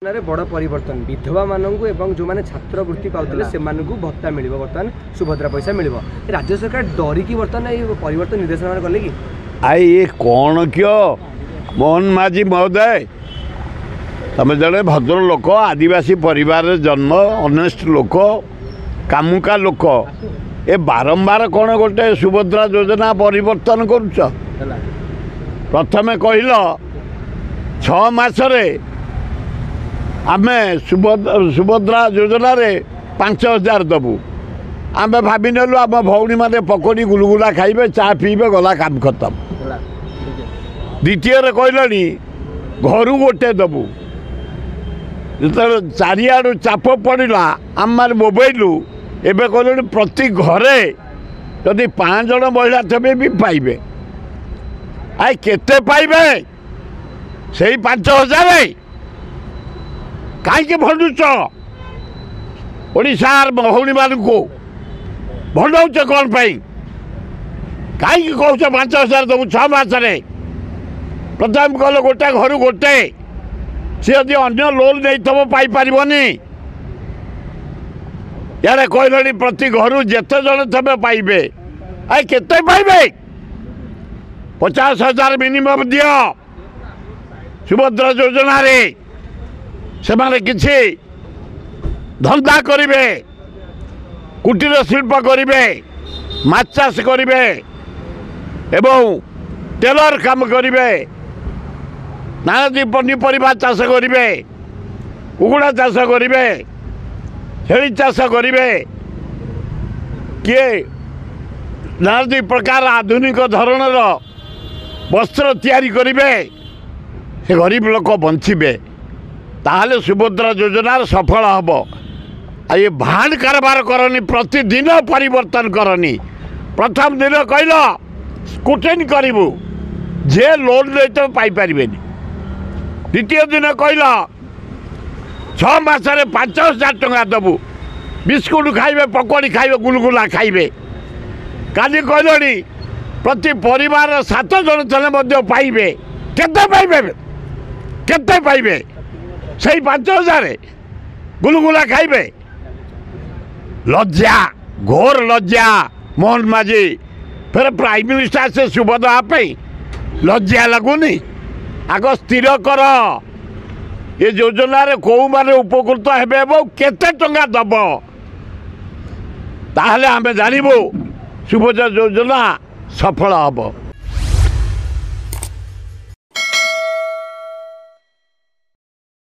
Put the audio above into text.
बड़ परिवर्तन विधवा मानू एवं जो मैंने छात्रवृत्ति पाते से भत्ता मिल बर्तमान सुभद्रा पैसा मिल राज्य सरकार डरिकी बर्तमान ये परिवर्तन निर्देशन कले कि आई ये कौन क्यों मोहन माझी महोदय तमें जड़े भद्र लोक आदिवासी परिवार जन्म ऑनेस्ट लोक कामुका लोक ए बारंबार कौन गोटे सुभद्रा योजना परिवर्तन करुच प्रथमे कहल 6 मासरे आमे सुभद्रा योजना रे 5000 दबू आमे भाभी नेलु आम भौणी मैंने पकोड़ी गुलगुला खाइबे चा पीबे गला काम खत्म। द्वितीय कहलनी घर गोटे दबू जो चारिआडू चाप पड़ा आम मैंने मोबाइल एवं कहले प्रति घरे जदि 5 जन महिला थे भी पाइबे आई केते पाइबे से 5000 कहीं भंडुच ओडार भौणी मान को भंडाऊच कौन पाई कहीं कौच 5000 दबू 6 मासरे प्रथम कल गोटे घर गोटे सी यदि अन्य लोन नहीं पाइपारनी यार कहल प्रति घर जिते जन थे पाइबे आई केते पाइबे 50,000 मिनिमम दियो सुभद्रा योजना रे से माने किछि धंदा करिवे कुटीर शिल्प करिवे माछ चाष करिवे एवं टेलर काम करिवे नानादी पनीपरिया चाष करिवे कुकुड़ा चाष करिवे छेली चाष करिवे किए नानादी प्रकार आधुनिक धरणर वस्त्र तैयारी करिवे से गरीब लोक बंचिबे ताहले सुभद्रा योजना सफल हम आ ये भांड कारबार करनी प्रतिदिन परिवर्तन करनी प्रथम दिन कहल स्क्रूटिनी करूँ जे लोन नहीं तो पाइपर द्वितीय दिन कहल 6 मासरे 5000 टंका दबू बिस्कुट खाइबे पकोड़ी खाइबे गुलगुला खाइबे काली कहलनी प्रति परिवार 7 जन थे पाइबे केते पाइबे केते पाइबे से 5000 गुलगुला खाइबे लज्जा घोर लज्जा मोहन माझी फिर प्राइम मिनिस्टर से सुभद्रा लज्जा लगुनि आग स्थिर कर ये योजना रे कौ माने उपकृत हेबे केते टंका दब ताहले आमे जानिबो सुभद्रा योजना सफल हम।